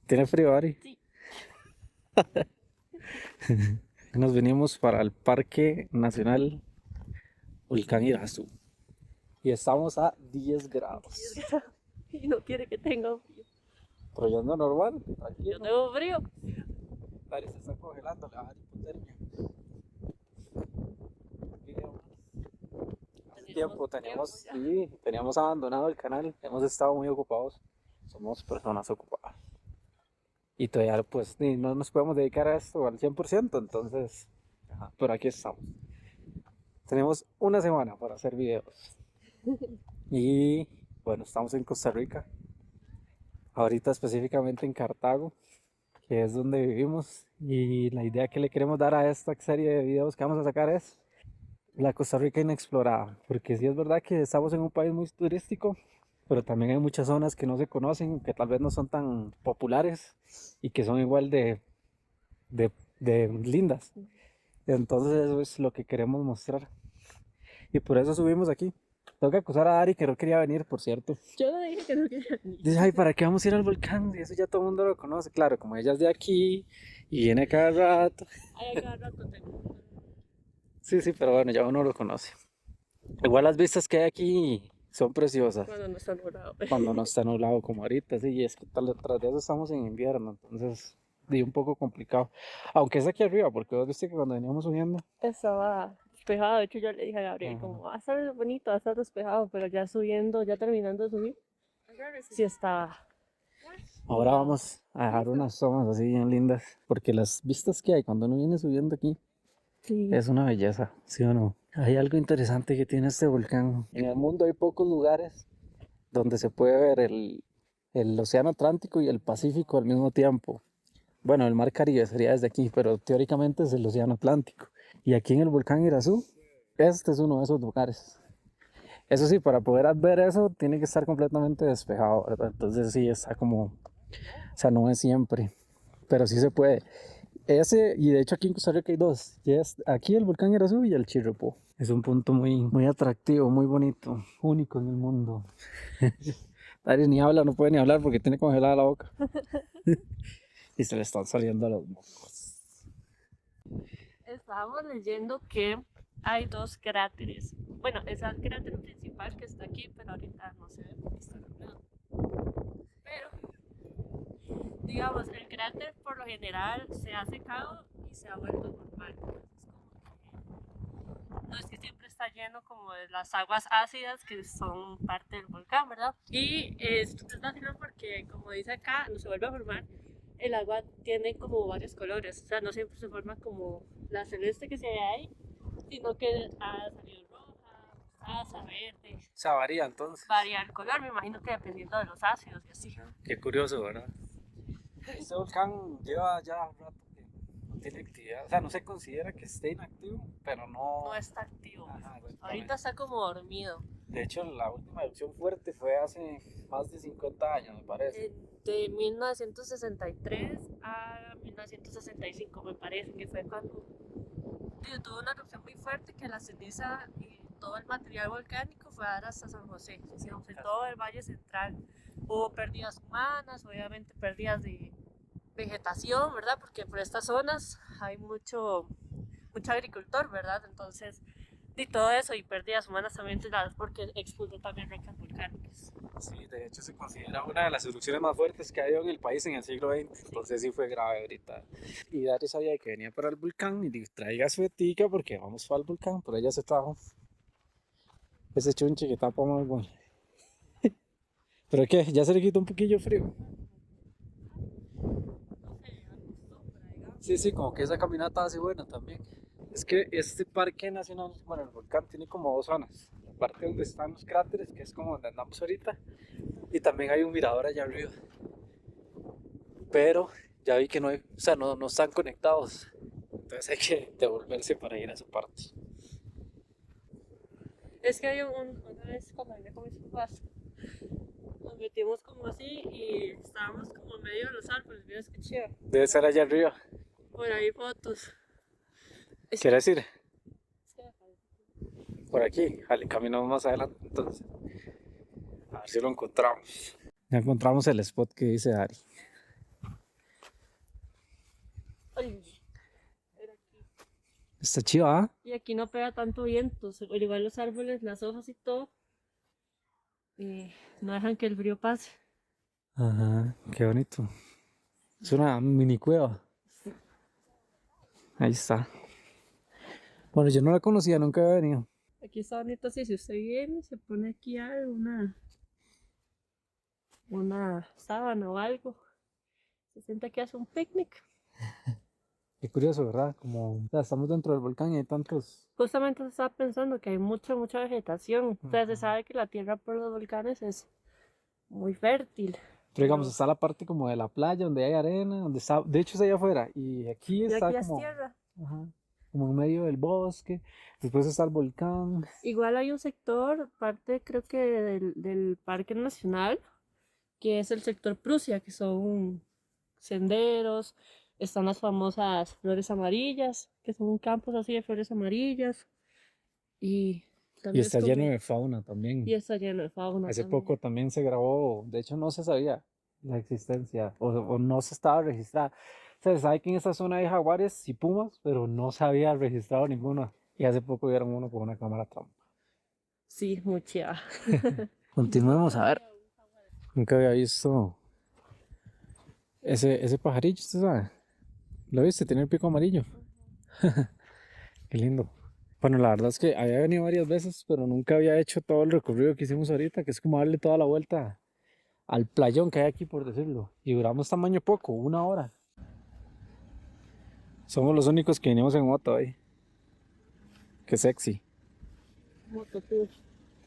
¿Tiene frío, Ari? Sí. Nos venimos para el Parque Nacional Volcán Irazú y estamos a 10 grados. Y no quiere que tenga frío. Pero ya ando normal, Yo tranquilo. tengo frío. Ari se está congelando, le va a dar hipotermia. Hace tiempo teníamos abandonado el canal, hemos estado muy ocupados. Somos personas ocupadas. Y todavía pues no nos podemos dedicar a esto al 100%, entonces, pero aquí estamos. Tenemos una semana para hacer videos. Y bueno, estamos en Costa Rica. Ahorita específicamente en Cartago, que es donde vivimos. Y la idea que le queremos dar a esta serie de videos que vamos a sacar es la Costa Rica inexplorada. Porque sí es verdad que estamos en un país muy turístico, pero también hay muchas zonas que no se conocen, que tal vez no son tan populares y que son igual de lindas. Entonces eso es lo que queremos mostrar. Y por eso subimos aquí. Tengo que acusar a Ari que no quería venir, por cierto. Yo no dije que no quería venir. Dice, ay, ¿para qué vamos a ir al volcán? Y eso ya todo el mundo lo conoce. Claro, como ella es de aquí y viene cada rato. Ay, a cada rato tengo. Sí, pero bueno, ya uno lo conoce. Igual las vistas que hay aquí son preciosas. Cuando no está nublado. Cuando no está nublado como ahorita, sí. Y es que tras de eso estamos en invierno, entonces, un poco complicado. Aunque es aquí arriba, porque vos viste que cuando veníamos subiendo. Estaba despejado. De hecho, yo le dije a Gabriel, como va a estar bonito, va a estar despejado, pero ya subiendo, ya terminando de subir, sí estaba. Ahora vamos a dejar unas tomas así bien lindas, porque las vistas que hay cuando uno viene subiendo aquí Sí. es una belleza, ¿sí o no? Hay algo interesante que tiene este volcán. En el mundo hay pocos lugares donde se puede ver el océano Atlántico y el Pacífico al mismo tiempo. Bueno, el mar Caribe sería desde aquí, pero teóricamente es el océano Atlántico. Y aquí en el volcán Irazú, este es uno de esos lugares. Eso sí, para poder ver eso tiene que estar completamente despejado, ¿verdad? Entonces sí, está como, o sea, no es siempre, pero sí se puede. Ese, y de hecho aquí en Costa Rica hay dos, y es aquí el volcán Irazú y el Chirripó. Es un punto muy atractivo, muy bonito, único en el mundo. Dari ni habla, no puede ni hablar porque tiene congelada la boca. Y se le están saliendo los mocos. Estábamos leyendo que hay dos cráteres. Bueno, es el cráter principal que está aquí, pero ahorita no se ve porque está nublado. Pero, digamos, el cráter por lo general se ha secado y se ha vuelto normal. No es que siempre está lleno como de las aguas ácidas que son parte del volcán, ¿verdad? Y esto es vacilón porque, como dice acá, no se vuelve a formar. El agua tiene como varios colores, o sea, no siempre se forma como la celeste que se ve ahí, sino que ha salido roja, rosada, verde. O sea, varía entonces. Varía el color, me imagino que dependiendo de los ácidos y así. Qué curioso, ¿verdad? Este volcán lleva ya un rato que no tiene actividad. O sea, no se considera que esté inactivo, pero no. No está activo. Ajá, Ahorita está como dormido. de hecho, la última erupción fuerte fue hace más de 50 años, me parece. De 1963 a 1965 me parece que fue cuando tuvo una erupción muy fuerte que la ceniza y todo el material volcánico fue a dar hasta San José, digamos, en todo el Valle Central. Hubo pérdidas humanas, obviamente pérdidas de vegetación, ¿verdad? Porque por estas zonas hay mucho agricultor, ¿verdad? Entonces, y todo eso y pérdidas humanas también porque explotó también rocas volcánicas. Sí, de hecho se considera una de las erupciones más fuertes que ha habido en el país en el siglo XX, entonces sí fue grave ahorita. Y Dari sabía que venía para el volcán y dijo, traiga su etica porque vamos para el volcán, pero ella se trajo ese chunche que tapa más bueno. ¿Pero qué? ¿Ya se le quitó un poquillo frío? Sí, como que esa caminata hace buena también. Es que este parque nacional, bueno, el volcán tiene como dos zonas. La parte donde están los cráteres, que es como donde andamos ahorita, y también hay un mirador allá arriba. Pero ya vi que no hay, o sea, no están conectados. Entonces hay que devolverse para ir a esa parte. Es que hay una vez cuando vine con mis papás, nos metimos como así y estábamos como en medio de los árboles, ¿vieron qué chido? Debe ser allá arriba. Por ahí fotos. ¿Quiere decir? Es que me parece. Por aquí. Vale, caminamos más adelante entonces. A ver si lo encontramos. Ya encontramos el spot que dice Ari. Ay, era aquí. Está chido, ¿ah? Y aquí no pega tanto viento, al igual los árboles, las hojas y todo, no dejan que el frío pase. Ajá, qué bonito. Es una mini cueva. Ahí está. Bueno, yo no la conocía, nunca había venido. Aquí está bonito así, si usted viene, se pone aquí una sábana o algo, se sienta que hace un picnic. Qué curioso, ¿verdad? Como, o sea, estamos dentro del volcán y hay tantos... Justamente se estaba pensando que hay mucha vegetación. O sea, se Ujú. sabe que la tierra por los volcanes es muy fértil. Pero digamos, Pero está la parte como de la playa, donde hay arena, donde está... De hecho, es allá afuera. Y aquí y está aquí es como... tierra. Ajá, como en medio del bosque. Después está el volcán. Igual hay un sector, parte creo que del Parque Nacional, que es el sector Prusia, que son senderos, están las famosas flores amarillas, que son campos así de flores amarillas, y Y también es está lleno como, de fauna también. y está lleno de fauna Hace también. poco también se grabó, de hecho no se sabía la existencia o no se estaba registrada. Se sabe que en esta zona hay jaguares y pumas, pero no se había registrado ninguno. Y hace poco vieron uno con una cámara trampa. Sí, mucha. Continuemos a ver. Nunca había visto ese pajarillo, ¿usted sabe? ¿Lo viste? Tiene el pico amarillo. Qué lindo. Bueno, la verdad es que había venido varias veces, pero nunca había hecho todo el recorrido que hicimos ahorita, que es como darle toda la vuelta al playón que hay aquí, por decirlo. Y duramos tamaño poco, 1 hora. Somos los únicos que vinimos en moto ahí. Qué sexy. Mototour.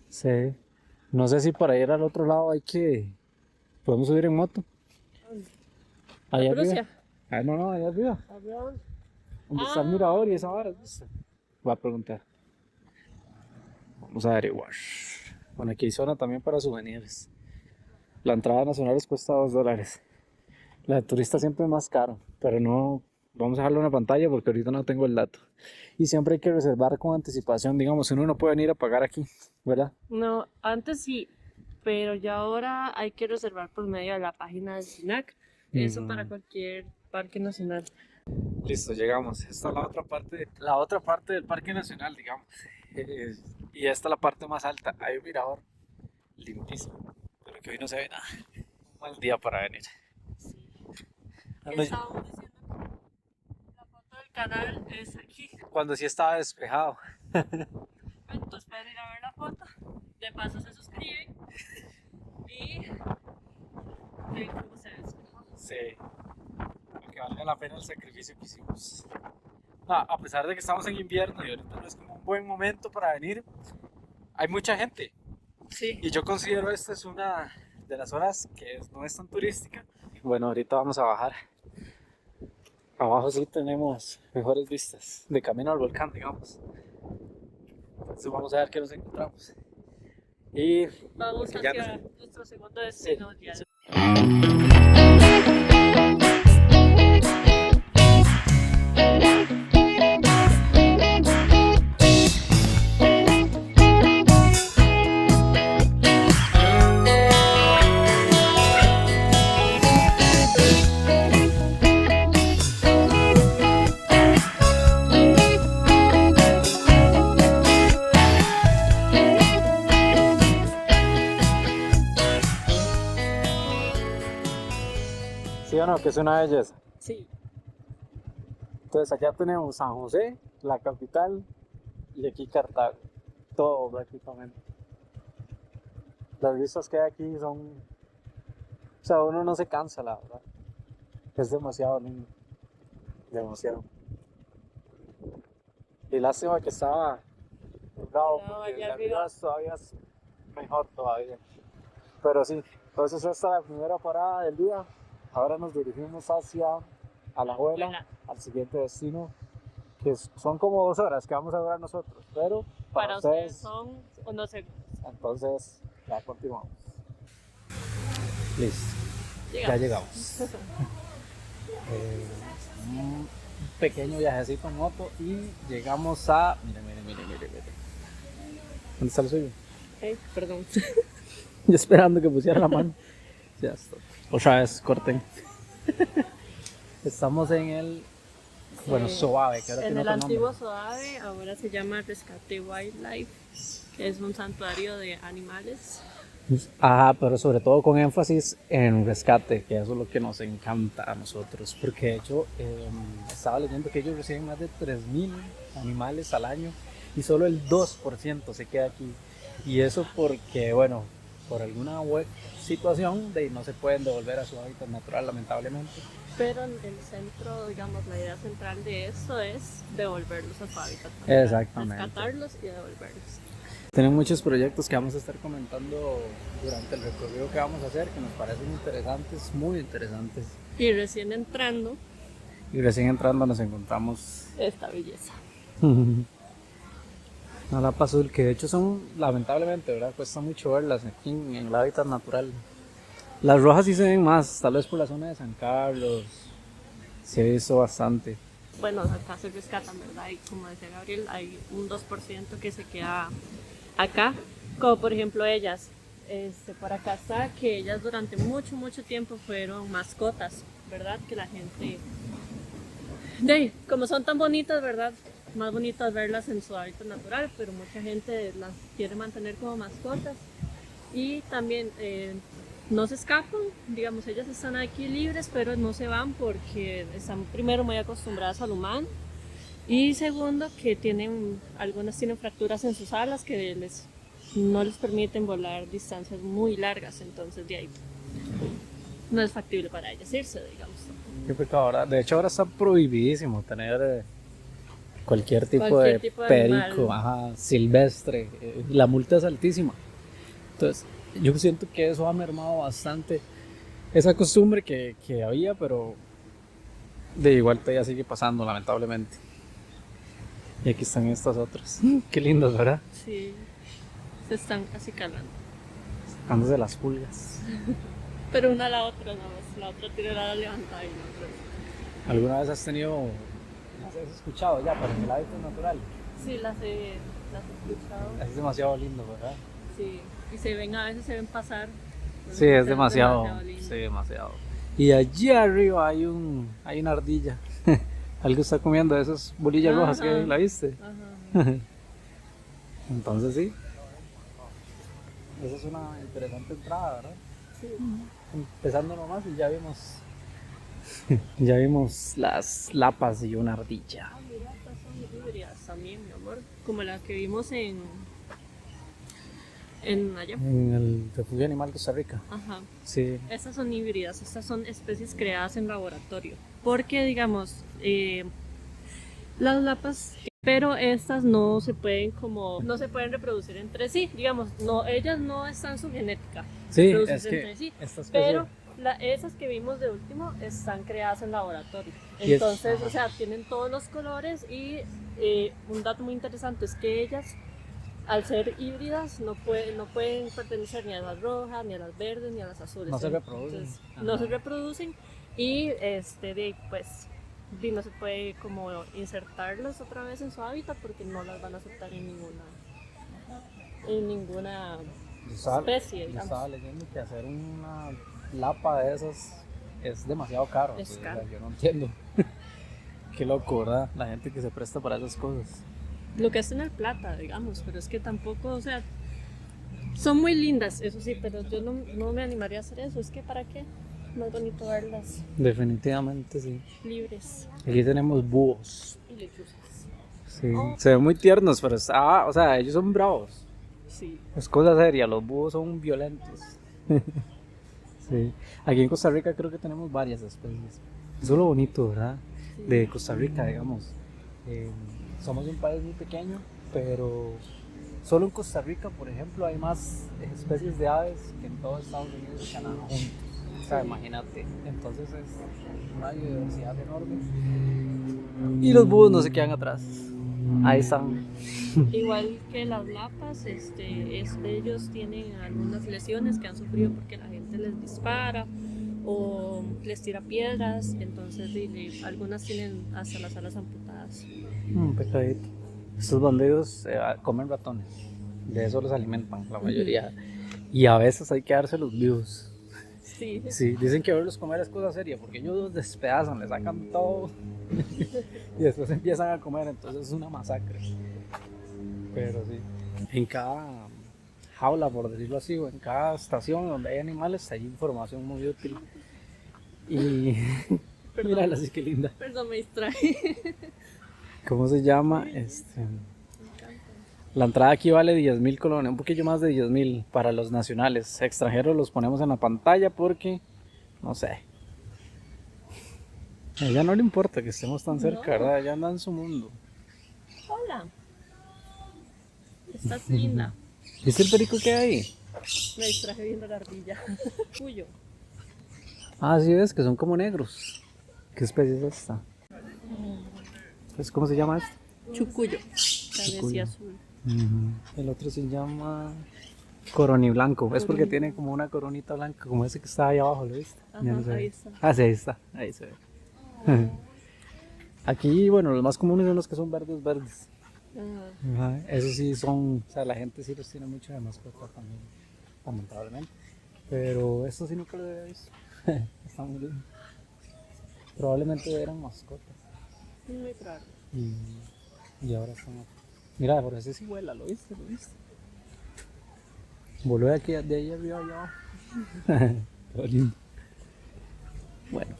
Sí. No sé si para ir al otro lado hay que... ¿Podemos subir en moto? ¿La Allá arriba. Prusia? Ah, no, no, allá arriba. Avión. Donde está el mirador y esa vara, ¿viste? Voy a preguntar. Vamos a averiguar. Bueno, aquí hay zona también para souvenirs. La entrada nacional les cuesta $2. La de turista siempre es más caro, pero no... Vamos a dejarlo en la pantalla porque ahorita no tengo el dato. Y siempre hay que reservar con anticipación. Digamos, uno no puede venir a pagar aquí, ¿verdad? No, antes sí, pero ya ahora hay que reservar por medio de la página del SINAC. Eso para cualquier parque nacional. Listo, llegamos. Esta es la otra parte del Parque Nacional, digamos. Y esta es la parte más alta. Hay un mirador limpísimo, pero que hoy no se ve nada. Un mal día para venir. Sí. Cuando, Estábamos diciendo que la foto del canal es aquí. cuando sí estaba despejado. Entonces pueden ir a ver la foto. De paso se suscriben y ven cómo se ve. Sí, que valga la pena el sacrificio que hicimos. A pesar de que estamos en invierno y ahorita no es como un buen momento para venir, hay mucha gente. Sí. Y yo considero esta es una de las zonas que no es tan turística. Bueno, ahorita vamos a bajar. Abajo sí tenemos mejores vistas de camino al volcán, digamos. Entonces vamos a ver qué nos encontramos. Y Vamos porque ya hacia no sé. nuestro segundo destino. Sí. Ya. ¿Sí o no? Que es una belleza. Sí. Entonces allá tenemos San José, la capital, y aquí Cartago. Todo prácticamente. Las vistas que hay aquí son... O sea, uno no se cansa, la verdad. Es demasiado lindo. Demasiado. Y lástima que estaba nublado, No, porque allá de arriba. arriba todavía es mejor todavía. Pero sí, entonces esta es la primera parada del día. Ahora nos dirigimos hacia Alajuela, Alajuela. al siguiente destino, que son como 2 horas que vamos a durar nosotros, pero para ustedes, son unos segundos. entonces ya continuamos. Listo, ya Llegamos. llegamos. Un pequeño viajecito en moto y llegamos a... Mire. ¿Dónde está el suyo? Perdón. Yo esperando que pusiera la mano. Ya está. Otra vez, corten. Estamos en el Bueno, Soave, que ahora En tiene el otro nombre. antiguo Soave ahora se llama Rescate Wildlife, que es un santuario de animales. Ajá, pero sobre todo con énfasis en rescate, que eso es lo que nos encanta a nosotros, porque de hecho estaba leyendo que ellos reciben más de 3.000 animales al año y solo el 2% se queda aquí. Y eso porque, bueno, por alguna situación de no se pueden devolver a su hábitat natural, lamentablemente. Pero en el centro, digamos, la idea central de esto es devolverlos a su hábitat natural. Exactamente. Rescatarlos y devolverlos. Tienen muchos proyectos que vamos a estar comentando durante el recorrido que vamos a hacer, que nos parecen interesantes, muy interesantes. Y recién entrando, Y recién entrando nos encontramos esta belleza. una lapa azul, que de hecho son, lamentablemente, ¿verdad? Cuesta mucho verlas aquí en el hábitat natural. Las rojas sí se ven más, tal vez por la zona de San Carlos, se ha visto bastante. Bueno, acá se rescatan, ¿verdad? Y como decía Gabriel, hay un 2% que se queda acá. Como por ejemplo ellas. Por acá está que ellas durante mucho, mucho tiempo fueron mascotas, ¿verdad? Que la gente... como son tan bonitas, ¿verdad? Más bonitas verlas en su hábitat natural, pero mucha gente las quiere mantener como mascotas. Y también no se escapan, digamos, ellas están aquí libres, pero no se van porque están primero muy acostumbradas al humano y segundo que algunas tienen fracturas en sus alas que no les permiten volar distancias muy largas, entonces de ahí no es factible para ellas irse, digamos. Qué pecado, ¿verdad? De hecho ahora está prohibidísimo tener cualquier tipo Cualquier de tipo de perico, animal. ajá, silvestre. La multa es altísima. Entonces, yo siento que eso ha mermado bastante esa costumbre que había, pero de igual todavía sigue pasando, lamentablemente. Y aquí están estas otras. Qué lindas, ¿verdad? Sí, se están casi calando. Sacándose las pulgas. Pero una a la otra, no, la otra tiene la levantada y la otra. ¿Alguna vez has escuchado ya para el hábitat natural? Sí, las he escuchado. Es demasiado lindo, ¿verdad? Sí, y a veces se ven pasar. Sí, es demasiado demasiado. lindo. Sí, demasiado. Y allí arriba hay una ardilla. Algo está comiendo de esas bolillas rojas que la viste. Ajá. Entonces sí. Esa es una interesante entrada, ¿verdad? Sí. Empezando nomás y ya vimos las lapas y una ardilla. Ah, mira, estas son híbridas también, mi amor. Como las que vimos en allá. En el Refugio Animal Costa Rica. Ajá. Sí. Estas son híbridas, estas son especies creadas en laboratorio. Porque, digamos, las lapas, pero estas no se pueden reproducir entre sí, digamos, ellas no están su genética, Sí, reproducirse es que entre sí, esta especie- pero esas que vimos de último están creadas en laboratorio. Y Entonces, o sea, tienen todos los colores y un dato muy interesante es que ellas, al ser híbridas, no pueden pertenecer ni a las rojas, ni a las verdes, ni a las azules. No se reproducen. Entonces, no se reproducen y pues no se puede como insertarlos otra vez en su hábitat porque no las van a aceptar en ninguna especie, Yo digamos. estaba leyendo que hacer una lapa de esas es demasiado caro. Es O sea, caro. yo no entiendo. Qué loco, ¿verdad? La gente que se presta para esas cosas. Lo que es tener plata, digamos, pero es que tampoco, o sea, son muy lindas, eso sí, pero yo no me animaría a hacer eso. Es que ¿para qué? Más bonito verlas Definitivamente sí. libres Aquí tenemos búhos. y lechuzas. Sí. Se ven muy tiernos, pero o sea, ellos son bravos. Sí. Es cosa seria, los búhos son violentos. Sí. Aquí en Costa Rica creo que tenemos varias especies. Eso es lo bonito, ¿verdad? Sí. De Costa Rica, digamos. Somos un país muy pequeño, pero solo en Costa Rica, por ejemplo, hay más especies de aves que en todo Estados Unidos y Canadá juntos. O sea, imagínate. Entonces es una biodiversidad enorme. Y los búhos no se quedan atrás. Ahí están. Igual que las lapas, ellos tienen algunas lesiones que han sufrido porque la gente les dispara o les tira piedras, entonces algunas tienen hasta las alas amputadas. Un pecadito. Estos bandidos comen ratones. De eso los alimentan, la mayoría. Y a veces hay que dárselos vivos. Sí. Sí, dicen que verlos comer es cosa seria porque ellos los despedazan, le sacan todo Y después empiezan a comer, entonces es una masacre. Pero sí, en cada jaula, por decirlo así, o en cada estación donde hay animales, hay información muy útil. Y mírala, así que linda. Perdón, me distraí. ¿Cómo se llama? La entrada aquí vale 10.000 colones, un poquillo más de 10.000 para los nacionales. Extranjeros los ponemos en la pantalla porque, no sé. A ella no le importa que estemos tan cerca, No. ¿verdad? Ella anda en su mundo. Hola. Estás linda. ¿Viste el perico que hay ahí? Me distraje viendo la ardilla. Cuyo. Ah, sí, ves que son como negros. ¿Qué especie es esta? Pues, ¿cómo se llama este? Chucuyo. Cabeza azul. El otro se llama coroniblanco. Es porque tiene como una coronita blanca, como ese que está ahí abajo, ¿lo viste? Ajá, Ya no se ve. ahí está. Ah, sí, ahí está. Ahí se ve. Aquí, bueno, los más comunes son los que son verdes, verdes. Ajá. Ajá, esos sí son, o sea, la gente sí los tiene mucho de mascota también, lamentablemente. Pero estos sí nunca los había visto. Están muy lindos. Probablemente eran mascotas. Muy raro. Y ahora están aquí. Mira, por ese sí vuela, ¿lo viste? ¿Lo viste? Voló de aquí, de ahí arriba allá abajo. Todo lindo. Bueno,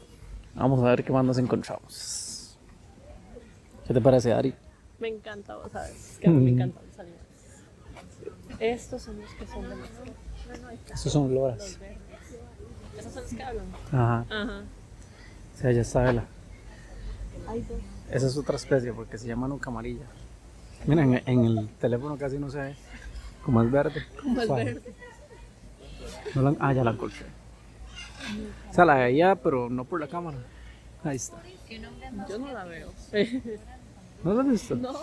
vamos a ver qué más nos encontramos. ¿Qué te parece, Ari? Me encanta, vos sabes. Que a mí me encantan los animales. Estos son los que son de mascota. Estos son loras. Los verdes. Esos son los que hablan. Ajá. Ajá. O sea, ya está vela. Hay dos. Esa es otra especie porque se llama nuca amarilla. Mira, en el teléfono casi no se ve. Como es verde. Como el suave. verde. No ya la encontré. O sea, la veía, pero no por la cámara. Ahí está. Yo no la veo. ¿No la has visto? No.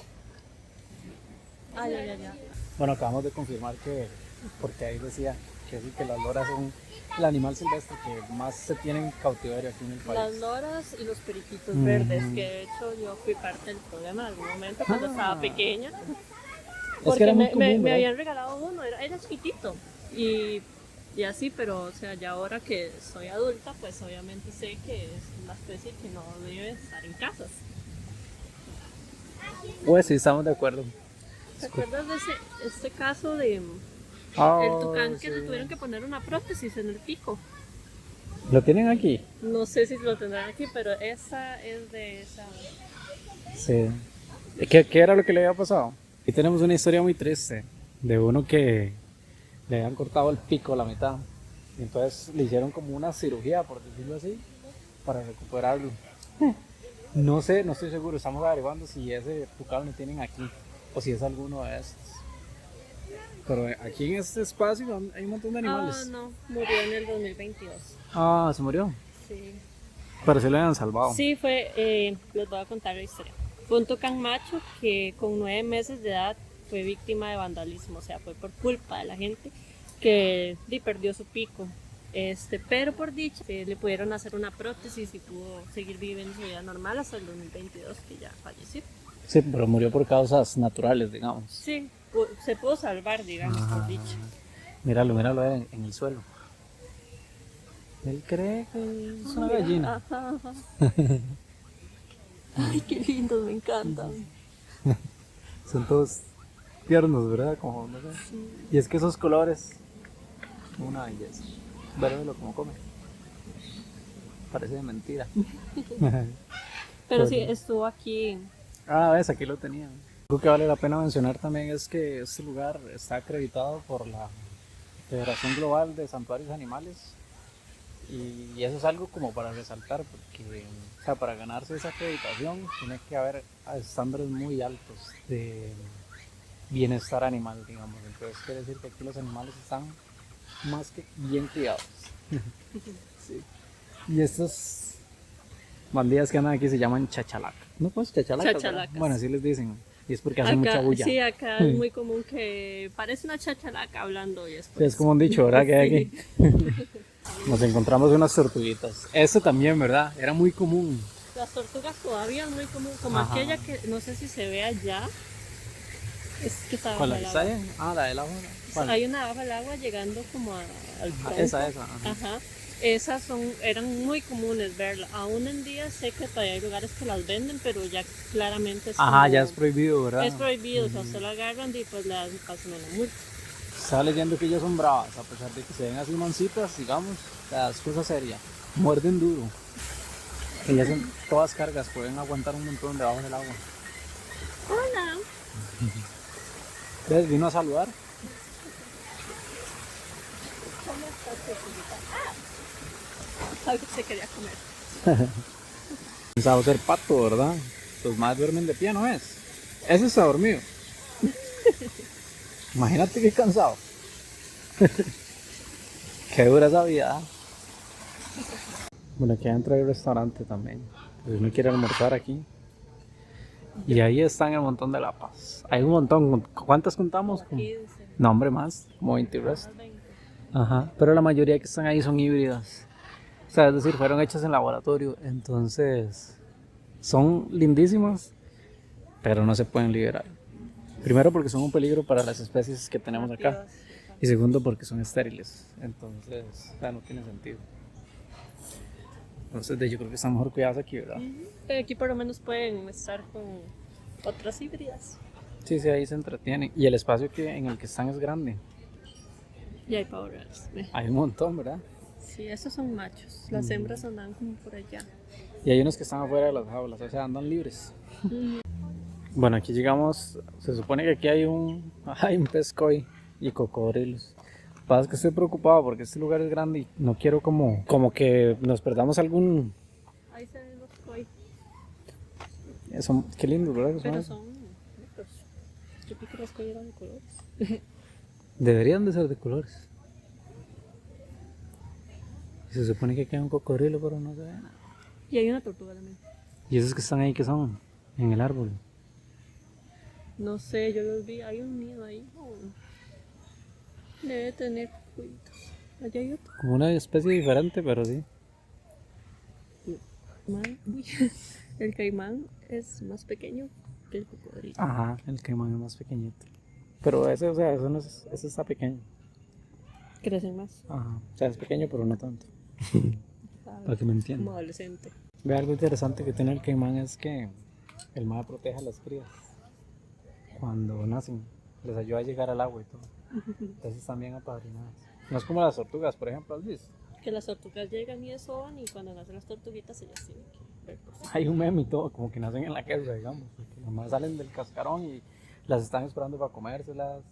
Ah, ya. Bueno, acabamos de confirmar que, porque ahí decía que sí, que las loras son el animal silvestre que más se tiene en cautiverio aquí en el país. Las loras y los periquitos verdes, que de hecho yo fui parte del programa en algún momento cuando estaba pequeña. Porque era muy común, me ¿verdad? habían regalado uno, era chiquitito. Y así, pero o sea, ya ahora que soy adulta, pues obviamente sé que es una especie que no debe estar en casas. Pues sí, estamos de acuerdo. ¿Te acuerdas de este caso de el tucán que le tuvieron que poner una prótesis en el pico? ¿Lo tienen aquí? No sé si lo tendrán aquí, pero esa es de esa. Sí. ¿Qué era lo que le había pasado? Aquí tenemos una historia muy triste de uno que le habían cortado el pico a la mitad. Y entonces le hicieron como una cirugía, por decirlo así, para recuperarlo. No sé, no estoy seguro. Estamos averiguando si ese tucán lo tienen aquí o si es alguno de estos. Pero aquí en este espacio hay un montón de animales. Ah, no, murió en el 2022. Ah, se murió. Sí. Pero se lo habían salvado. Sí, les voy a contar la historia. Fue un tucán macho que con 9 meses de edad fue víctima de vandalismo, o sea, fue por culpa de la gente que perdió su pico. Pero por dicha le pudieron hacer una prótesis y pudo seguir viviendo su vida normal hasta el 2022, que ya falleció. Sí, pero murió por causas naturales, digamos. Sí, se pudo salvar, digamos, por dicha. Míralo en el suelo. Él cree que es una gallina. Ajá. Ay, qué lindos, me encantan. Son todos tiernos, ¿verdad? Como, no sé. Sí. Y es que esos colores, una belleza. Véalo como come. Parece de mentira. Pero sí, estuvo aquí. Ah, ves, aquí lo tenía. Algo que vale la pena mencionar también es que este lugar está acreditado por la Federación Global de Santuarios Animales. Y eso es algo como para resaltar, porque o sea, para ganarse esa acreditación tiene que haber estándares muy altos de bienestar animal, digamos. Entonces quiere decir que aquí los animales están más que bien criados. Sí. Y estos bandidas que andan aquí se llaman chachalaca. ¿No pues chachalacas? Chachalacas. Bueno, así les dicen. Y es porque hacen mucha Acá, bulla. sí, acá es muy común que parece una chachalaca hablando y es por Sí, es eso. como un dicho, ¿verdad? Que hay Sí. aquí. Nos encontramos unas tortuguitas. Este también, ¿verdad? Era muy común. Las tortugas todavía es muy común, como Ajá. aquella que no sé si se ve allá. Es que está ¿Cuál bajo la el que está agua. ahí? Ah, la del agua. ¿Cuál? Hay una bajo el agua llegando como al Ah, tronco. esa. Ajá. Ajá. eran muy comunes verlas. Aún en día sé que todavía hay lugares que las venden, pero ya claramente es Ajá, como- ya es prohibido, ¿verdad? es prohibido, o sea, usted lo agarran y pues le pasan una multa. Estaba leyendo que ellas son bravas, a pesar de que se ven así mancitas, digamos, las cosas serias. Muerden duro. Ellas son todas cargas, pueden aguantar un montón debajo del agua. Hola. Entonces vino a saludar. ¿Cómo estás, chiquita? Algo se quería comer. Pensaba ser pato, ¿verdad? Los más duermen de pie, ¿no es? Ese está dormido. Imagínate qué cansado. Qué dura esa vida. Bueno, aquí adentro hay un restaurante también. Si uno quiere almorzar aquí. Y ahí están el montón de lapas. Hay un montón. ¿Cuántas contamos? 15. No, hombre, más. Como 20 rest. Más 20. Ajá. Pero la mayoría que están ahí son híbridas. O sea, es decir, fueron hechas en laboratorio. Entonces, son lindísimas, pero no se pueden liberar. Primero porque son un peligro para las especies que tenemos acá. Y segundo porque son estériles. Entonces, o sea, no tiene sentido. Entonces, yo creo que están mejor cuidadas aquí, ¿verdad? Pero aquí por lo menos pueden estar con otras híbridas. Sí, sí, ahí se entretienen. Y el espacio en el que están es grande. Y hay pavores. Hay un montón, ¿verdad? Sí, esos son machos. Las hembras andan como por allá. Y hay unos que están afuera de las jaulas, o sea, andan libres. Bueno, aquí llegamos, se supone que aquí hay un pez koi y cocodrilos. Lo que pasa es que estoy preocupado porque este lugar es grande y no quiero como que nos perdamos algún... Ahí se ven los koi. Qué lindo, ¿verdad? Pero son negros. Yo vi que los koi eran de colores. Deberían de ser de colores. Se supone que aquí hay un cocodrilo, pero no se ve nada. Y hay una tortuga también. ¿Y esos que están ahí qué son? En el árbol. No sé, yo los vi. Hay un nido ahí. Oh. Debe tener cuiditos. Allá hay otro. Como una especie diferente, pero sí. Uy. El caimán es más pequeño que el cocodrilo. Ajá, el caimán es más pequeñito. Pero ese, o sea, ese está pequeño. Crecen más. Ajá, o sea, es pequeño, pero no tanto. ¿Sabes? Para que me entiendan. Como adolescente. Ve, algo interesante que tiene el caimán es que el mar protege a las crías. Cuando nacen, les ayuda a llegar al agua y todo. Entonces están bien apadrinadas. No es como las tortugas, por ejemplo, ¿has visto? Que las tortugas llegan y desoban y cuando nacen las tortuguitas ellas tienen que ver por sí. Hay un meme y todo, como que nacen en la queso, digamos. Que nomás salen del cascarón y las están esperando para comérselas.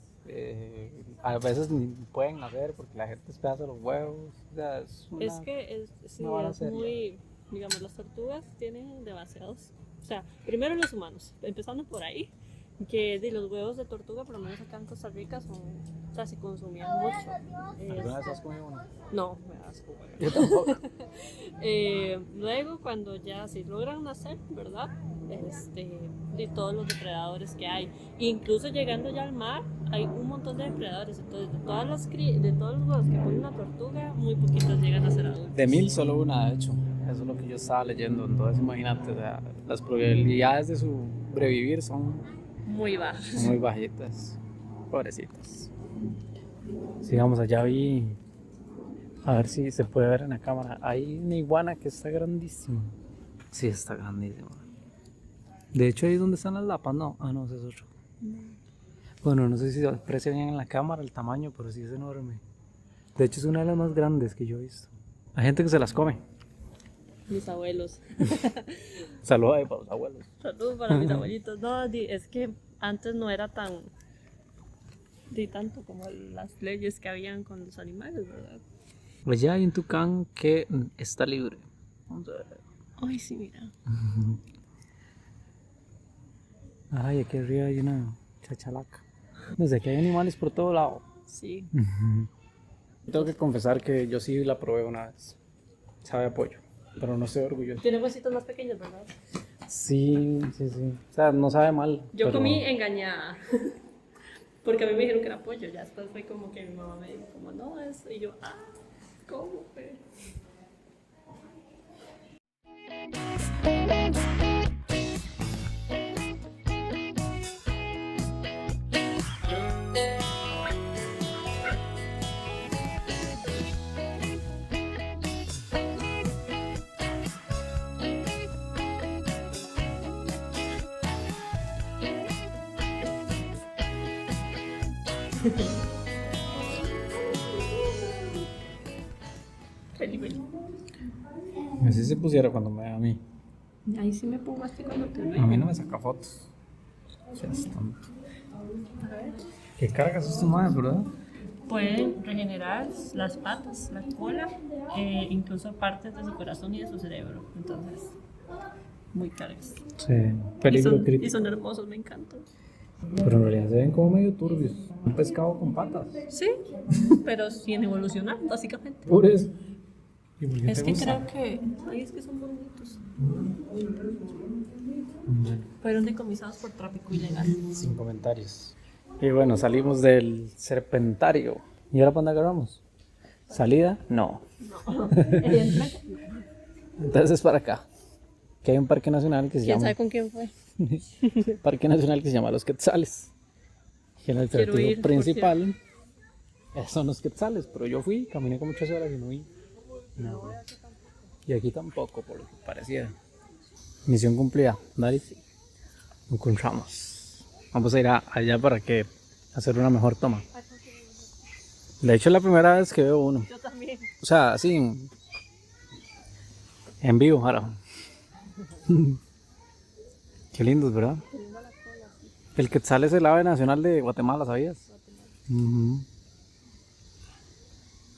A veces ni pueden nacer porque la gente despedaza los huevos. O sea, Es que sí, una vara es seria. muy, digamos, las tortugas tienen demasiados, o sea, primero los humanos, empezando por ahí, que de los huevos de tortuga, por lo menos acá en Costa Rica, son, o sea, se consumían mucho. ¿Alguna vez has comido uno? No, me da asco. Yo tampoco. Luego, cuando ya se logran nacer, ¿verdad? De todos los depredadores que hay, incluso llegando ya al mar, hay un montón de depredadores. Entonces, de todos los huevos que pone una tortuga, muy poquitos llegan a ser adultos. De 1000 solo una, de hecho. Eso es lo que yo estaba leyendo. Entonces, imagínate, o sea, las probabilidades de sobrevivir son Muy bajas. muy bajitas. Pobrecitas. Sigamos, allá vi. A ver si se puede ver en la cámara. Hay una iguana que está grandísima. Sí, está grandísima. De hecho, ahí es donde están las lapas, ¿no? Ah, no, ese es otro. Bueno, no sé si se aprecia bien en la cámara el tamaño, pero sí es enorme. De hecho, es una de las más grandes que yo he visto. Hay gente que se las come. Mis abuelos. Saludos ahí para los abuelos. Saludos para mis abuelitos. No, es que antes no era tan. Tanto como las leyes que habían con los animales, ¿verdad? Allá hay un tucán que está libre. Vamos a ver. Ay, sí, mira. Ay, aquí arriba hay una chachalaca. Desde aquí hay animales por todo lado. Sí. Tengo que confesar que yo sí la probé una vez. Sabe a pollo, pero no estoy orgulloso. Tiene huesitos más pequeños, ¿verdad? Sí, sí, sí. O sea, no sabe mal. Yo pero- comí engañada. Porque a mí me dijeron que era pollo. Ya después fue como que mi mamá me dijo, como no, eso. Y yo, ¿cómo fue? Así se pusiera cuando me ve a mí. Ahí sí me pongo así cuando te A veo. mí no me saca fotos. Seas tonto. ¿Qué cargas estos madres, verdad? Pueden regenerar las patas, la cola, incluso partes de su corazón y de su cerebro. Entonces, muy cargas. Sí, peligro Y crítico. son hermosos, me encantan. Pero en realidad se ven como medio turbios. Un pescado con patas. Sí, pero sin evolucionar, básicamente. Por eso. ¿Y por qué Es te que gusta? creo que. Ay, es que son bonitos. Bueno, Fueron decomisados por tráfico ilegal. sin comentarios. Y bueno, salimos del Serpentario. ¿Y ahora para dónde agarramos? ¿Salida? No. No, evidentemente. Entonces es para acá. Que hay un parque nacional que se ¿Quién llama sabe con quién fue? Parque Nacional que se llama Los Quetzales. Y el Quiero atractivo ir, por principal son los Quetzales, pero yo fui, caminé con muchas horas y no vi nada. Y aquí tampoco, por lo que parecía. Misión cumplida, Dari. Encontramos. Vamos a ir allá para que hacer una mejor toma. De hecho, es la primera vez que veo uno. Yo también. O sea, así en vivo, ahora. Qué lindos, ¿verdad? El Quetzal es el ave nacional de Guatemala, ¿sabías? Ujú.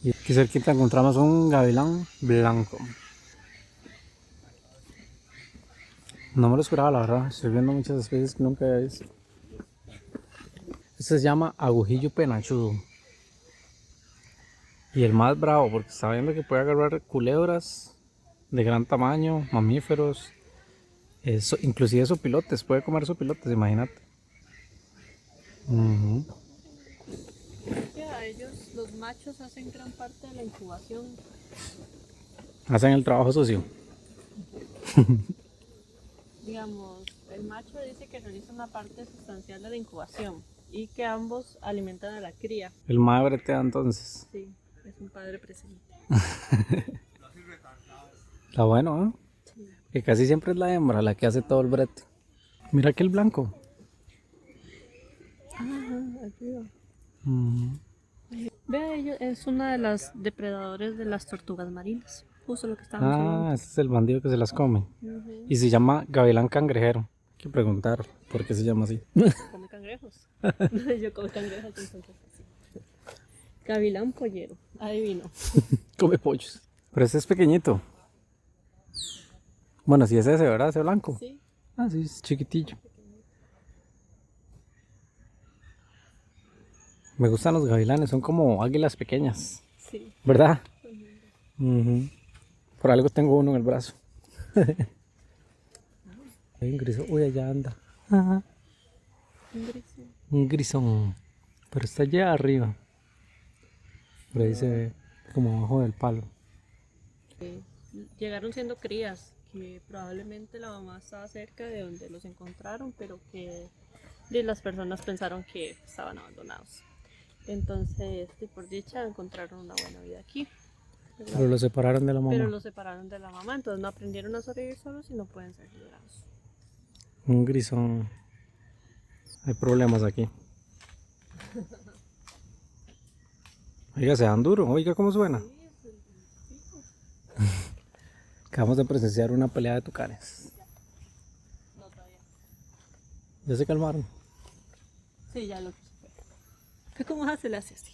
Y aquí cerquita encontramos un gavilán blanco. No me lo esperaba, la verdad. Estoy viendo muchas especies que nunca había visto. Este se llama agujillo penachudo. Y el más bravo, porque está viendo que puede agarrar culebras de gran tamaño, mamíferos, inclusive sopilotes. Puede comer sopilotes, imagínate. Ujú. Ya, ellos, los machos, hacen gran parte de la incubación. Hacen el trabajo sucio. Digamos, el macho dice que realiza una parte sustancial de la incubación y que ambos alimentan a la cría. El más bretea entonces. Sí, es un padre presente. Está bueno, ¿eh? Sí. Que casi siempre es la hembra la que hace todo el brete. Mira aquí el blanco. Arriba. Ujú. Vea, es una de las depredadores de las tortugas marinas. Justo lo que estábamos hablando. Ese es el bandido que se las come. Ujú. Y se llama gavilán cangrejero. Hay que preguntar por qué se llama así. Come cangrejos. Yo como cangrejos, entonces sí. Gavilán pollero, adivino. Come pollos. Pero este es pequeñito. Bueno, si es ese, ¿verdad? Ese blanco. Sí, Ah, sí, es chiquitillo. Me gustan los gavilanes, son como águilas pequeñas, sí. ¿verdad? Ujú. Por algo tengo uno en el brazo. Hay un grisón. Uy, allá anda. Ajá. Un grisón. Un grisón. Pero está allá arriba. Por ahí se ve como abajo del palo. Llegaron siendo crías, que probablemente la mamá estaba cerca de donde los encontraron, pero que las personas pensaron que estaban abandonados. Entonces, por dicha, encontraron una buena vida aquí. Pero lo separaron de la mamá. Pero los separaron de la mamá, entonces no aprendieron a sobrevivir solos y no pueden ser liberados. Un grisón. Hay problemas aquí. Oiga, se dan duro. Oiga, cómo suena. Acabamos de presenciar una pelea de tucanes. No, todavía. ¿Ya se calmaron? Sí, ya lo que se fue. ¿Cómo se le hace así?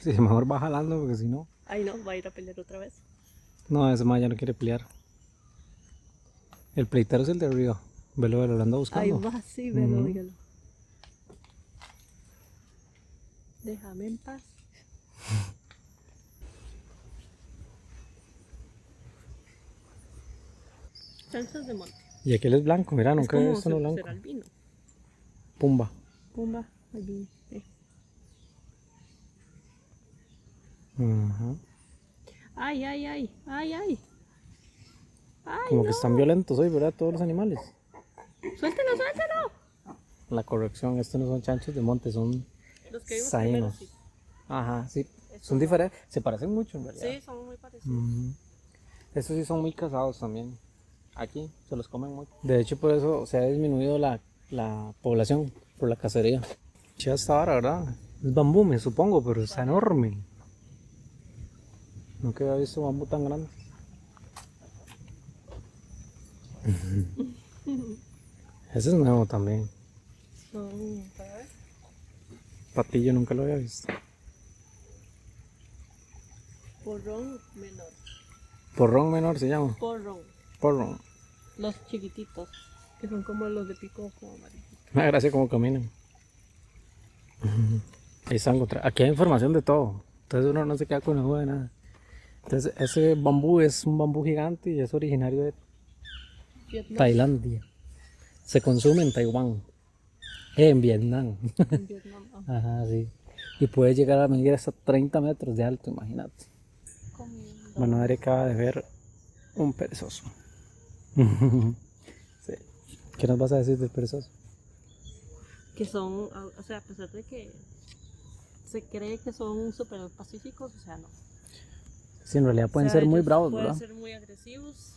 Sí, mejor va jalando porque si no... Ay, no, va a ir a pelear otra vez. No, ese más ya no quiere pelear. El pleitero es el de arriba. Velo, lo anda Ahí buscando. va, sí, velo, Ujú. dígalo. Déjame en paz. Chanchos de monte. Y aquel es blanco, mira, Es nunca he como visto uno será blanco. el vino. Pumba. Pumba, el vino. Ajá. Ay, ay, ay, ay, ay. Ay, Como no. que están violentos hoy, ¿verdad? Todos los animales. Suéltelo, suéltelo. La corrección, estos no son chanchos de monte, son Los que vimos sainos. primero, sí. Ajá, sí. Estos Son no. diferentes, se parecen mucho en realidad. Sí, son muy parecidos. Ujú. Estos sí son muy casados también. Aquí se los comen mucho. De hecho, por eso se ha disminuido la población por la cacería. Ya hasta ahora, ¿verdad? Es bambú, me supongo, pero está enorme. Nunca había visto bambú tan grande. Ese es nuevo también. Para ver. Patillo nunca lo había visto. Porrón menor. Porrón menor se llama. Porrón. Porrón. Los chiquititos, que son como los de pico como amarillo. Me da gracia cómo caminan. Ahí están otra. Aquí hay información de todo. Entonces uno no se queda con la duda de nada. Entonces ese bambú es un bambú gigante y es originario de Vietnam. Tailandia. Se consume en Taiwán. En Vietnam. En Vietnam. Ajá, sí. Y puede llegar a medir hasta 30 metros de alto, imagínate. Comiendo. Bueno, Adri acaba de ver un perezoso. Sí. ¿Qué nos vas a decir del perezoso? Que son, o sea, a pesar de que se cree que son súper pacíficos, o sea, no. Sí, en realidad pueden O sea, ser muy ellos bravos, pueden ¿verdad? ser muy agresivos,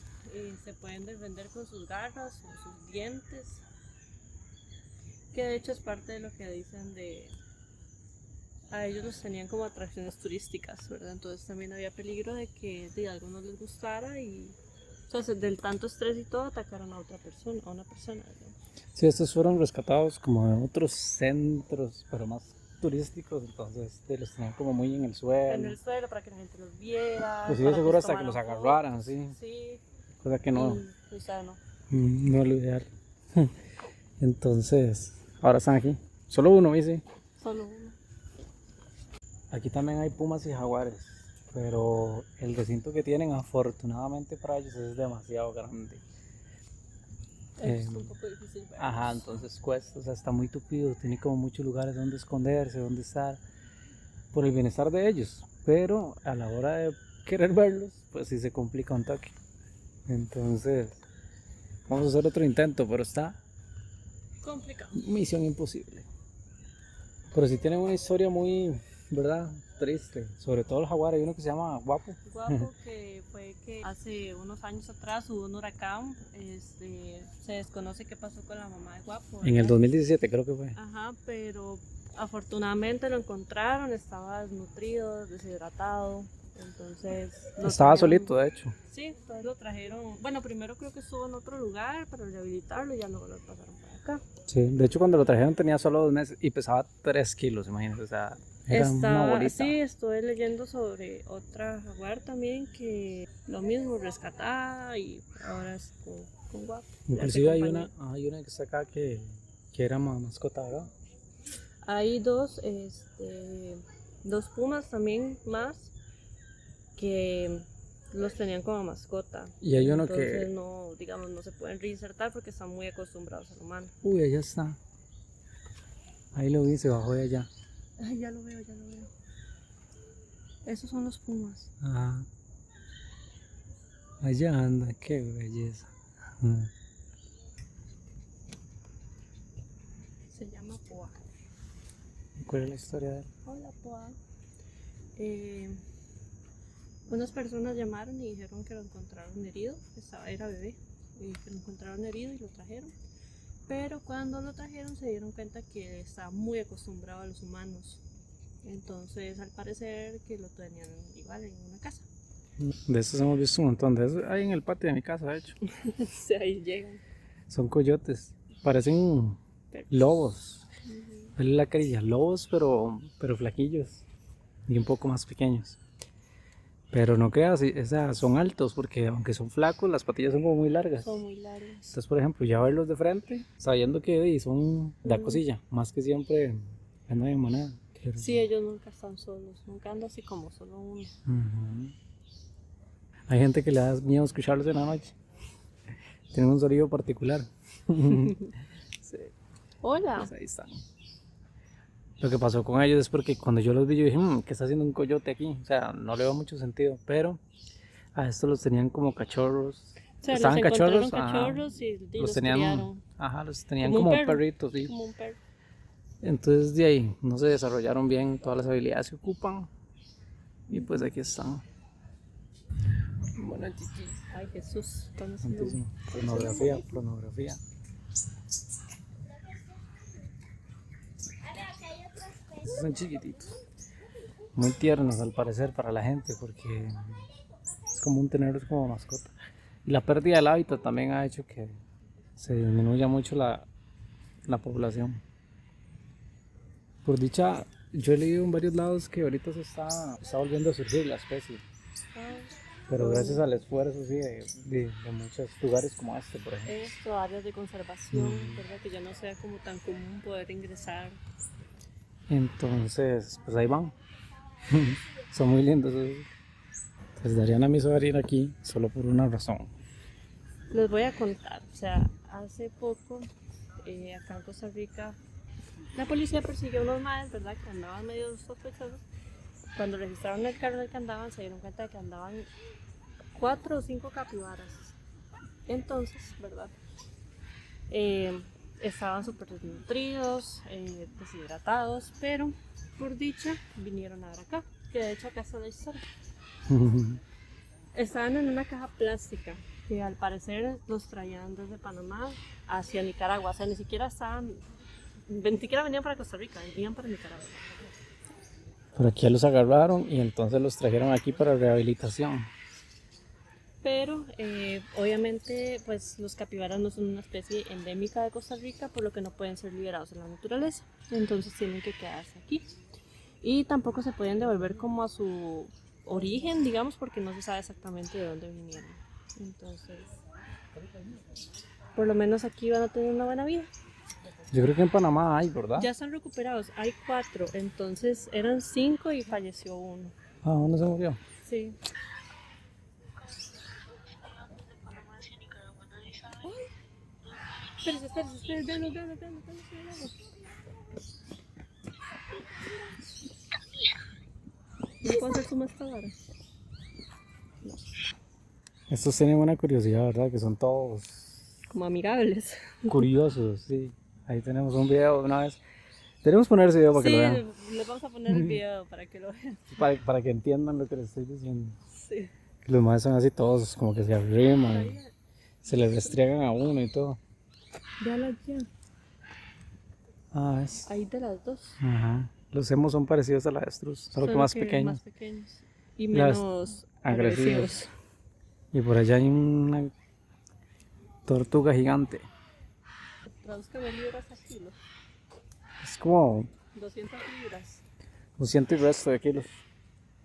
se pueden defender con sus garras, con sus dientes. Que de hecho es parte de lo que dicen de... A ellos los tenían como atracciones turísticas, ¿verdad? Entonces también había peligro de que a algunos les gustara y... O sea, del tanto estrés y todo, atacaron a otra persona, a una persona, ¿verdad? Sí, estos fueron rescatados como de otros centros, pero más turísticos, entonces los tenían como muy en el suelo. En el suelo para que la gente los viera. Pues sí, para seguro que hasta que los tomaran agarraran, fotos. sí. Sí. Cosa que no, O sea, no. no es lo ideal. Entonces, ahora están aquí. Solo uno, dice. Solo uno. Aquí también hay pumas y jaguares, pero el recinto que tienen, afortunadamente para ellos, es demasiado grande. Es un poco difícil ver. Ajá, entonces cuesta, o sea, está muy tupido, tiene como muchos lugares donde esconderse, donde estar, por el bienestar de ellos, pero a la hora de querer verlos, pues sí se complica un toque. Entonces, vamos a hacer otro intento, pero está Complicado. misión imposible. Pero sí tienen una historia muy, ¿verdad? Triste, sobre todo el jaguar, hay uno que se llama Guapo. Guapo que fue que hace unos años atrás hubo un huracán, se desconoce qué pasó con la mamá de Guapo. En el ¿verdad? 2017 creo que fue. Ajá, pero afortunadamente lo encontraron, estaba desnutrido, deshidratado, entonces... lo Estaba trajeron- solito, de hecho. Sí, entonces lo trajeron, bueno, primero creo que estuvo en otro lugar para rehabilitarlo y ya luego lo pasaron para acá. Sí, de hecho cuando lo trajeron tenía solo 2 meses y pesaba 3 kilos, imagínate, o sea, era una bolita. Sí, estuve leyendo sobre otra jaguar también que lo mismo, rescatada y ahora es con Guapo. Inclusive Ya se hay acompaña. hay una que está acá que era mascota, ¿verdad? Hay dos pumas también más que los tenían como mascota. Y hay uno Entonces que... no, digamos, no se pueden reinsertar porque están muy acostumbrados al humano. Uy, allá está. Ahí lo vi, se bajó de allá. Ay, ya lo veo, ya lo veo. Esos son los pumas. Ajá. Allá anda, qué belleza. Ajá. Se llama Poa. ¿Cuál es la historia de él? Hola, Poa. Unas personas llamaron y dijeron que lo encontraron herido, era bebé, y que lo encontraron herido y lo trajeron. Pero cuando lo trajeron se dieron cuenta que estaba muy acostumbrado a los humanos. Entonces, al parecer, que lo tenían igual en una casa. De esos hemos visto un montón. De esos hay en el patio de mi casa, de hecho. Sí, ahí llegan. Son coyotes. Parecen lobos. Vele la carilla, lobos, pero flaquillos. Y un poco más pequeños. Pero no creas, son altos porque aunque son flacos, las patillas son como muy largas. Son muy largos. Entonces, por ejemplo, ya verlos de frente, sabiendo que son da cosilla, más que siempre andan en manada. Pero- Sí, ellos nunca están solos, nunca andan así como solo uno. Ujú. Hay gente que le da miedo escucharlos en la noche. Tienen un sonido particular. Sí, Hola. pues ahí están. Lo que pasó con ellos es porque cuando yo los vi, yo dije, ¿qué está haciendo un coyote aquí? O sea, no le veo mucho sentido, pero a estos los tenían como cachorros. O sea, Estaban los encontraron cachorros, cachorros y los los tenían, criaron. los tenían Como un como perro. perritos, sí. Como un perro. Entonces de ahí no se desarrollaron bien todas las habilidades que ocupan y pues aquí están. Bueno, chiqui. Ay, Jesús. Están haciendo... Entonces, pornografía. Estos son chiquititos. Muy tiernos al parecer para la gente porque es común tenerlos como mascota. Y la pérdida del hábitat también ha hecho que se disminuya mucho la población. Por dicha, yo he leído en varios lados que ahorita está volviendo a surgir la especie. Pero gracias al esfuerzo sí, de muchos lugares como este, por ejemplo. Esto, áreas de conservación, ¿verdad? Que ya no sea como tan común poder ingresar. Entonces, pues ahí van. Son muy lindos. Pues darían a mi sobrina aquí solo por una razón. Les voy a contar, o sea, hace poco acá en Costa Rica la policía persiguió a unos maes, ¿verdad? Que andaban medio sospechosos. Cuando registraron el carro en el que andaban, se dieron cuenta de que andaban 4 o 5 capibaras. Entonces, ¿verdad? Estaban súper desnutridos, deshidratados, pero por dicha vinieron a ver acá, que de hecho acá está la historia. Estaban en una caja plástica que al parecer los traían desde Panamá hacia Nicaragua, o sea, ni siquiera venían para Costa Rica, venían para Nicaragua. Por aquí ya los agarraron y entonces los trajeron aquí para rehabilitación. Pero obviamente pues los capibaras no son una especie endémica de Costa Rica, por lo que no pueden ser liberados en la naturaleza, entonces tienen que quedarse aquí. Y tampoco se pueden devolver como a su origen, digamos, porque no se sabe exactamente de dónde vinieron. Entonces, por lo menos aquí van a tener una buena vida. Yo creo que en Panamá hay, ¿verdad? Ya están recuperados, hay 4, entonces eran 5 y falleció uno. Ah, ¿dónde se murió? Sí. Espérese, venos. ¿No puedo hacer su más ahora? Estos tienen una curiosidad, ¿verdad? Que son todos Como amigables. curiosos, sí. Ahí tenemos un video de una vez. Tenemos que poner ese video para que lo vean. Sí, les vamos a poner el video para que lo vean. Para que entiendan lo que les estoy diciendo. Sí. Que los más son así todos, como que se arriman, se les restriegan a uno y todo. Véala ya. Ah, es. Ahí de las dos. Ajá. Los emos son parecidos a la avestruz, solo que más pequeños. Más pequeños. Y menos agresivos. Y por allá hay una tortuga gigante. Tradúzcame libras a kilos. Es como 200 libras. 200 y resto de kilos.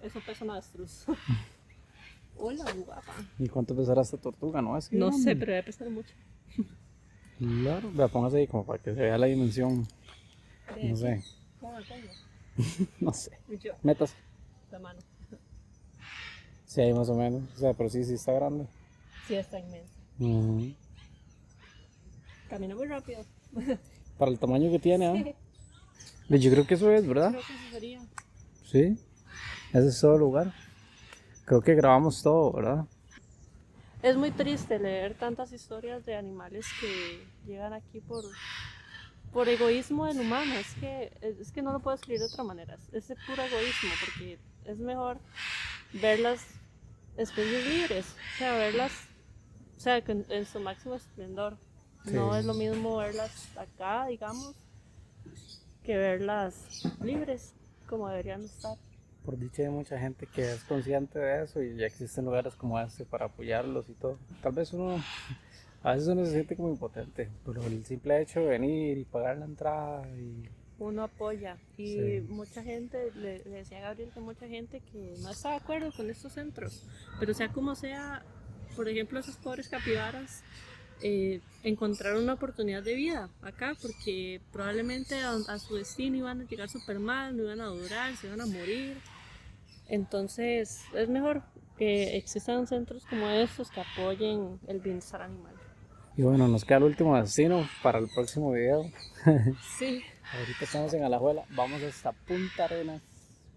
Eso pesa un avestruz. Hola, guapa. ¿Y cuánto pesará esta tortuga? No, es que No sé, pero debe pesar mucho. Claro, vea, póngase ahí como para que se vea la dimensión. No sé. Ponga. No sé. Yo, Métase. la mano. Sí, ahí más o menos. O sea, pero sí está grande. Sí, está inmensa. Ujú. Camina muy rápido. Para el tamaño que tiene, ¿ah? Yo creo que eso es, ¿verdad? Creo que eso sería. Sí. Ese es todo el lugar. Creo que grabamos todo, ¿verdad? Es muy triste leer tantas historias de animales que llegan aquí por egoísmo del humano. Es que no lo puedo escribir de otra manera. Es de puro egoísmo, porque es mejor ver las especies libres, o sea, verlas, o sea, en su máximo esplendor. Sí. No es lo mismo verlas acá, digamos, que verlas libres, como deberían estar. Por dicha hay mucha gente que es consciente de eso y ya existen lugares como este para apoyarlos y todo. Tal vez a veces uno se siente como impotente, pero el simple hecho de venir y pagar la entrada y... Uno apoya y Sí. mucha gente, le decía a Gabriel que mucha gente que no está de acuerdo con estos centros, pero sea como sea, por ejemplo, esos pobres capibaras encontraron una oportunidad de vida acá, porque probablemente a su destino iban a llegar súper mal, no iban a durar, se iban a morir. Entonces es mejor que existan centros como estos que apoyen el bienestar animal. Y bueno, nos queda el último destino para el próximo video. Sí. Ahorita estamos en Alajuela, vamos hasta Punta Arenas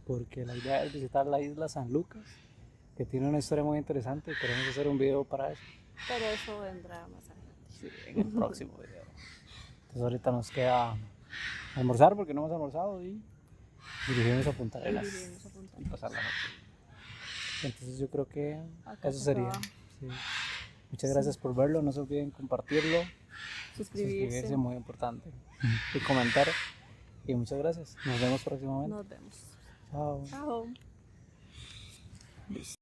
porque la idea es visitar la isla San Lucas, que tiene una historia muy interesante y queremos hacer un video para eso. Pero eso vendrá más adelante. Sí, en el próximo video. Entonces ahorita nos queda almorzar porque no hemos almorzado y dirigirnos a Punta Arenas y pasar la noche. Entonces yo creo que Acá eso se sería. acaba. Sí. Muchas gracias por verlo, no se olviden compartirlo, Suscribirse. muy importante, y comentar. Y muchas gracias. Nos vemos próximamente. Nos vemos. Chao. Chao.